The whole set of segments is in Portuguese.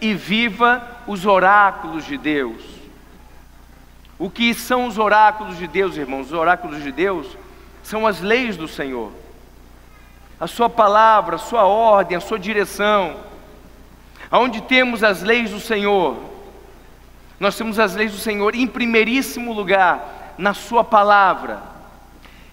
e viva os oráculos de Deus. O que são os oráculos de Deus, irmãos? Os oráculos de Deus são as leis do Senhor, a sua palavra, a sua ordem, a sua direção. Aonde temos as leis do Senhor? Nós temos as leis do Senhor em primeiríssimo lugar, na sua palavra.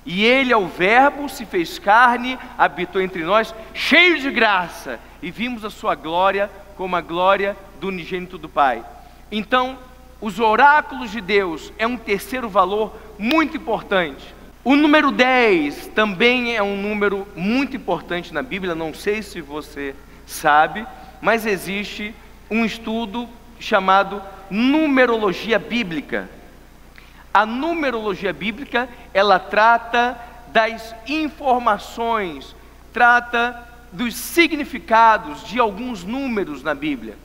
E Ele é o Verbo, se fez carne, habitou entre nós, cheio de graça, e vimos a sua glória como a glória do unigênito do Pai. Então, os oráculos de Deus é um terceiro valor muito importante. O número 10 também é um número muito importante na Bíblia, não sei se você sabe, mas existe um estudo chamado numerologia bíblica. A numerologia bíblica, ela trata das informações, trata dos significados de alguns números na Bíblia.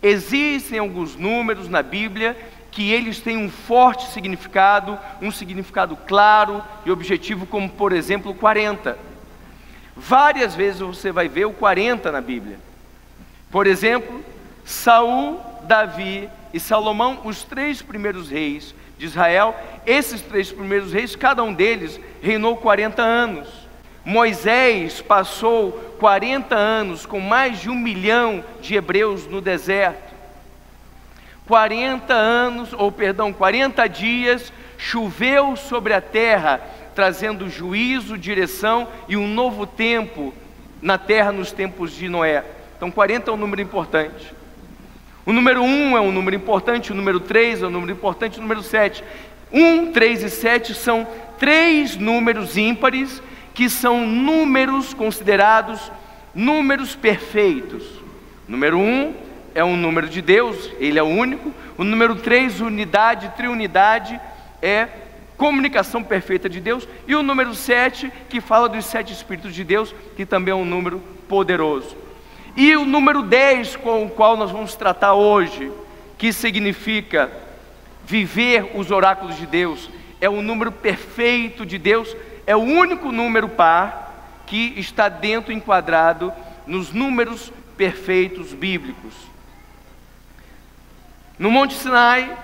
Existem alguns números na Bíblia que eles têm um forte significado, um significado claro e objetivo, como por exemplo o 40. Várias vezes você vai ver o 40 na Bíblia. Por exemplo, Saul, Davi e Salomão, os 3 primeiros reis de Israel, esses 3 primeiros reis, cada um deles reinou 40 anos. Moisés passou 40 anos com mais de 1 milhão de hebreus no deserto. 40 dias choveu sobre a terra, trazendo juízo, direção e um novo tempo na terra nos tempos de Noé. Então 40 é um número importante. O número 1 é um número importante, o número 3 é um número importante, o número 7. 1, 3 e 7 são 3 números ímpares, que são números considerados números perfeitos. O número 1 é um número de Deus, ele é o único. O número 3, unidade, triunidade, é comunicação perfeita de Deus. E o número 7, que fala dos 7 Espíritos de Deus, que também é um número poderoso. E o número 10, com o qual nós vamos tratar hoje, que significa viver os oráculos de Deus, é o número perfeito de Deus, é o único número par que está dentro, enquadrado nos números perfeitos bíblicos. No Monte Sinai,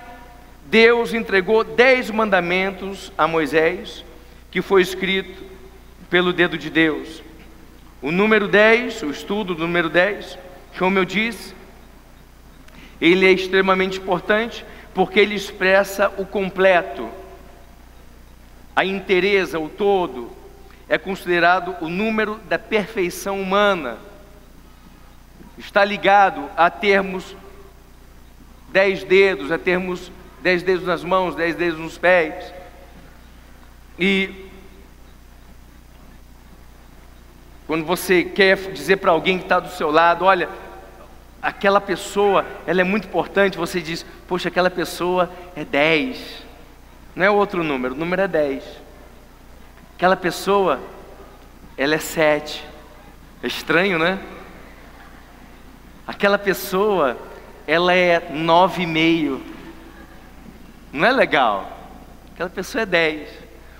Deus entregou 10 mandamentos a Moisés, que foi escrito pelo dedo de Deus. O número 10, o estudo do número 10, como eu disse, ele é extremamente importante, porque ele expressa o completo, a inteireza, o todo. É considerado o número da perfeição humana. Está ligado a termos 10 dedos, a termos 10 dedos nas mãos, 10 dedos nos pés. E quando você quer dizer para alguém que está do seu lado, olha, aquela pessoa, ela é muito importante, você diz, poxa, aquela pessoa é 10. Não é outro número, o número é 10. Aquela pessoa, ela é 7. É estranho, né? Aquela pessoa, ela é 9,5. Não é legal? Aquela pessoa é 10.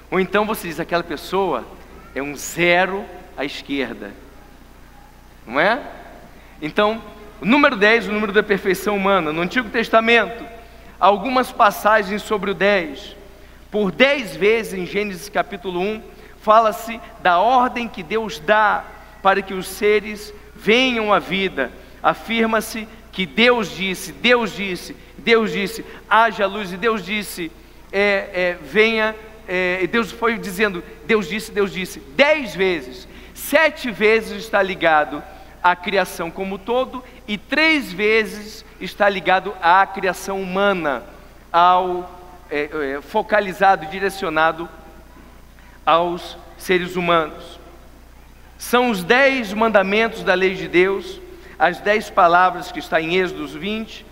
Ou então você diz, aquela pessoa é um 0 à esquerda. Não é? Então, o número 10, o número da perfeição humana. No Antigo Testamento, algumas passagens sobre o 10. Por 10 vezes em Gênesis capítulo 1, fala-se da ordem que Deus dá para que os seres venham à vida. Afirma-se que Deus disse, haja luz, e Deus disse, venha, Deus foi dizendo, Deus disse, 10 vezes. 7 vezes está ligado à criação como todo, e 3 vezes está ligado à criação humana, focalizado, direcionado aos seres humanos. São os 10 mandamentos da lei de Deus, as 10 palavras que está em Êxodo 20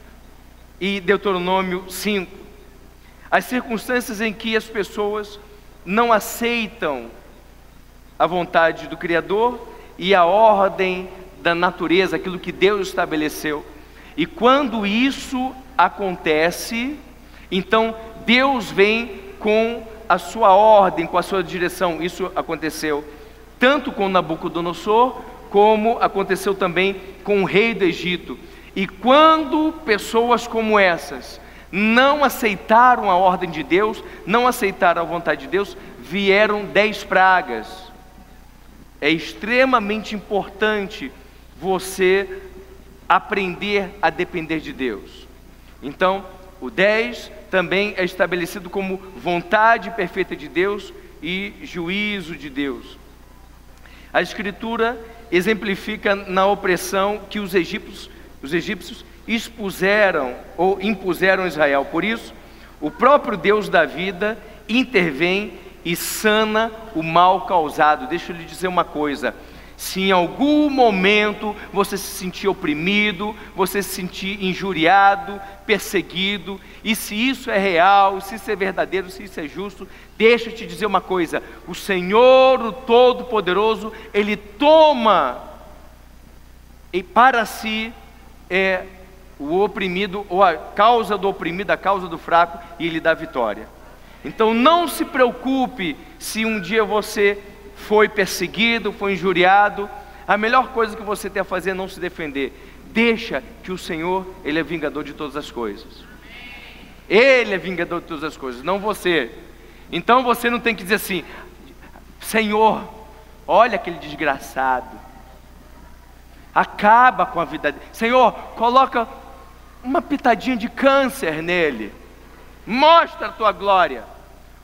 e Deuteronômio 5. As circunstâncias em que as pessoas não aceitam a vontade do Criador e a ordem da natureza, aquilo que Deus estabeleceu. E quando isso acontece, então Deus vem com a sua ordem, com a sua direção. Isso aconteceu tanto com Nabucodonosor, como aconteceu também com o rei do Egito. E quando pessoas como essas não aceitaram a ordem de Deus, não aceitaram a vontade de Deus, vieram 10 pragas. É extremamente importante você aprender a depender de Deus. Então, o 10 também é estabelecido como vontade perfeita de Deus e juízo de Deus. A Escritura exemplifica na opressão que os egípcios expuseram ou impuseram a Israel. Por isso, o próprio Deus da vida intervém e sana o mal causado. Deixa eu lhe dizer uma coisa: se em algum momento você se sentir oprimido, você se sentir injuriado, perseguido, e se isso é real, se isso é verdadeiro, se isso é justo, deixa eu te dizer uma coisa: o Senhor, o Todo-Poderoso, Ele toma para si o oprimido, ou a causa do oprimido, a causa do fraco, e Ele dá vitória. Então não se preocupe se um dia você foi perseguido, foi injuriado. A melhor coisa que você tem a fazer é não se defender. Deixa que o Senhor, Ele é vingador de todas as coisas. Ele é vingador de todas as coisas, não você. Então você não tem que dizer assim: Senhor, olha aquele desgraçado, acaba com a vida dele. Senhor, coloca uma pitadinha de câncer nele, mostra a tua glória.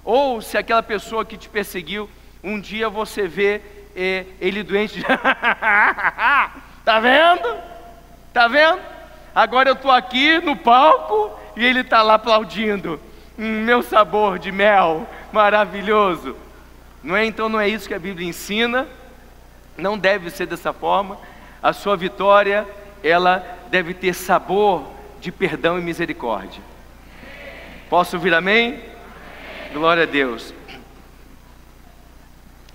Ou se aquela pessoa que te perseguiu, um dia você vê ele doente, tá vendo? Tá vendo? Agora eu estou aqui no palco e ele está lá aplaudindo. Meu sabor de mel, maravilhoso. Não é? Então não é isso que a Bíblia ensina. Não deve ser dessa forma. A sua vitória, ela deve ter sabor de perdão e misericórdia. Posso ouvir amém? Glória a Deus.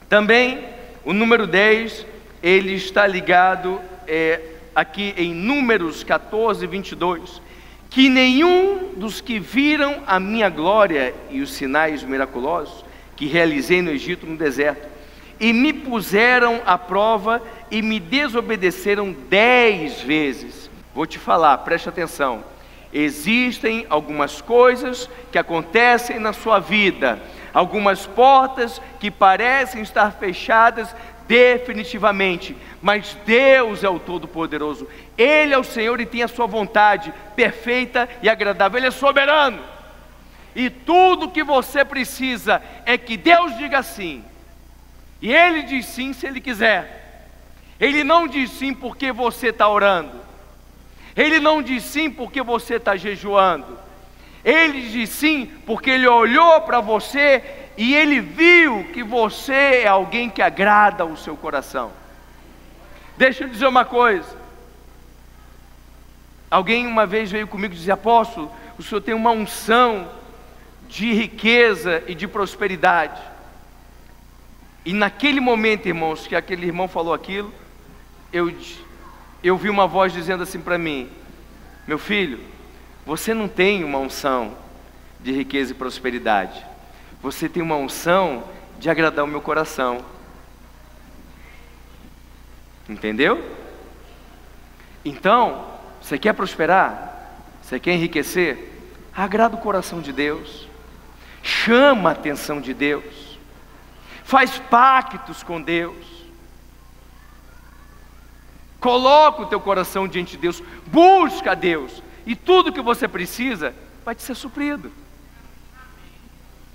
Também o número 10, ele está ligado aqui em Números 14, 22, que nenhum dos que viram a minha glória e os sinais miraculosos que realizei no Egito, no deserto, e me puseram à prova e me desobedeceram 10 vezes. Vou te falar, preste atenção. Existem algumas coisas que acontecem na sua vida, algumas portas que parecem estar fechadas definitivamente, mas Deus é o Todo-Poderoso. Ele é o Senhor e tem a sua vontade perfeita e agradável. Ele é soberano, e tudo que você precisa é que Deus diga sim. E Ele diz sim se Ele quiser. Ele não diz sim porque você está orando. Ele não diz sim porque você está jejuando. Ele diz sim porque Ele olhou para você e Ele viu que você é alguém que agrada o seu coração. Deixa eu dizer uma coisa. Alguém uma vez veio comigo e disse: apóstolo, o senhor tem uma unção de riqueza e de prosperidade. E naquele momento, irmãos, que aquele irmão falou aquilo, eu vi uma voz dizendo assim para mim: meu filho, você não tem uma unção de riqueza e prosperidade, você tem uma unção de agradar o meu coração. Entendeu? Então, você quer prosperar? Você quer enriquecer? Agrada o coração de Deus, chama a atenção de Deus, faz pactos com Deus, coloca o teu coração diante de Deus, busca a Deus, e tudo que você precisa vai te ser suprido.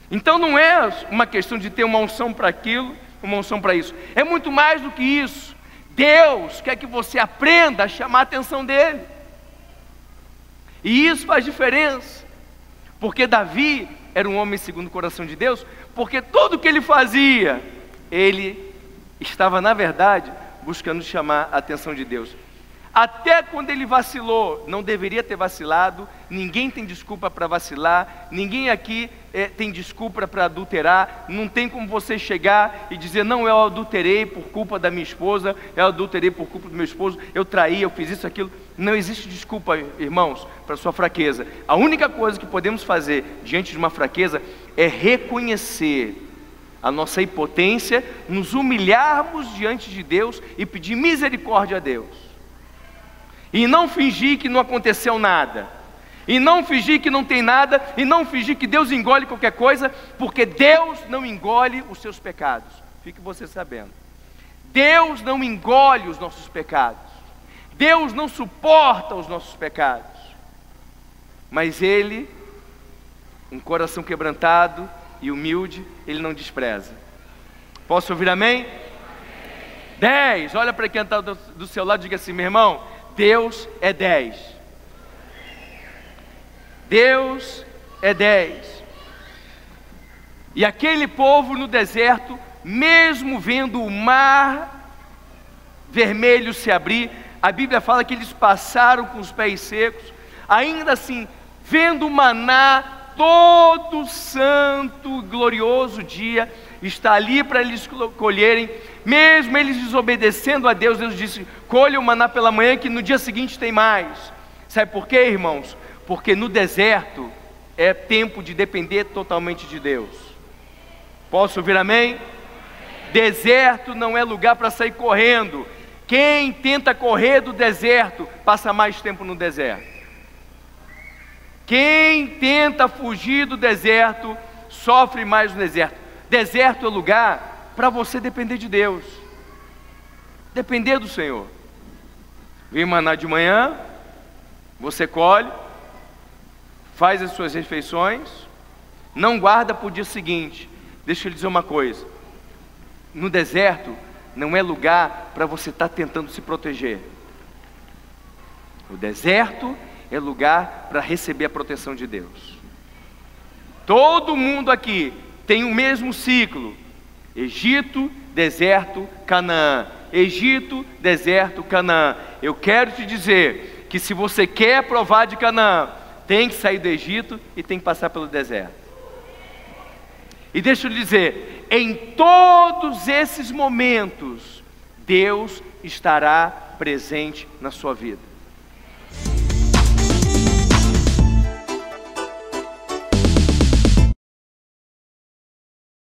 Então não é uma questão de ter uma unção para aquilo, uma unção para isso, é muito mais do que isso. Deus quer que você aprenda a chamar a atenção dEle, e isso faz diferença, porque Davi era um homem segundo o coração de Deus, porque tudo que ele fazia, ele estava na verdade buscando chamar a atenção de Deus. Até quando ele vacilou, não deveria ter vacilado. Ninguém tem desculpa para vacilar, ninguém aqui tem desculpa para adulterar. Não tem como você chegar e dizer: não, eu adulterei por culpa da minha esposa, eu adulterei por culpa do meu esposo, eu traí, eu fiz isso, aquilo. Não existe desculpa, irmãos, para sua fraqueza. A única coisa que podemos fazer diante de uma fraqueza é reconhecer a nossa impotência, nos humilharmos diante de Deus e pedir misericórdia a Deus. e não fingir que não aconteceu nada, e não fingir que não tem nada, e não fingir que Deus engole qualquer coisa, porque Deus não engole os seus pecados. Fique você sabendo, Deus não engole os nossos pecados, Deus não suporta os nossos pecados, mas Ele, um coração quebrantado e humilde, Ele não despreza. Posso ouvir amém? 10, olha para quem está do seu lado e diga assim: meu irmão, Deus é 10. Deus é 10. E aquele povo no deserto, mesmo vendo o mar vermelho se abrir, a Bíblia fala que eles passaram com os pés secos, ainda assim, vendo o maná, todo santo, glorioso dia, está ali para eles colherem, mesmo eles desobedecendo a Deus, Deus disse: colha o maná pela manhã, que no dia seguinte tem mais. Sabe por quê, irmãos? Porque no deserto é tempo de depender totalmente de Deus. Posso ouvir amém? Deserto não é lugar para sair correndo. Quem tenta correr do deserto, passa mais tempo no deserto. Quem tenta fugir do deserto, sofre mais no deserto. Deserto é lugar para você depender de Deus, depender do Senhor. Vem maná de manhã, você colhe, faz as suas refeições, não guarda para o dia seguinte. Deixa eu lhe dizer uma coisa: no deserto não é lugar para você estar tentando se proteger. O deserto é lugar para receber a proteção de Deus. Todo mundo aqui tem o mesmo ciclo: Egito, deserto, Canaã. Egito, deserto, Canaã. Eu quero te dizer que se você quer provar de Canaã, tem que sair do Egito e tem que passar pelo deserto. E deixa eu lhe dizer, em todos esses momentos, Deus estará presente na sua vida.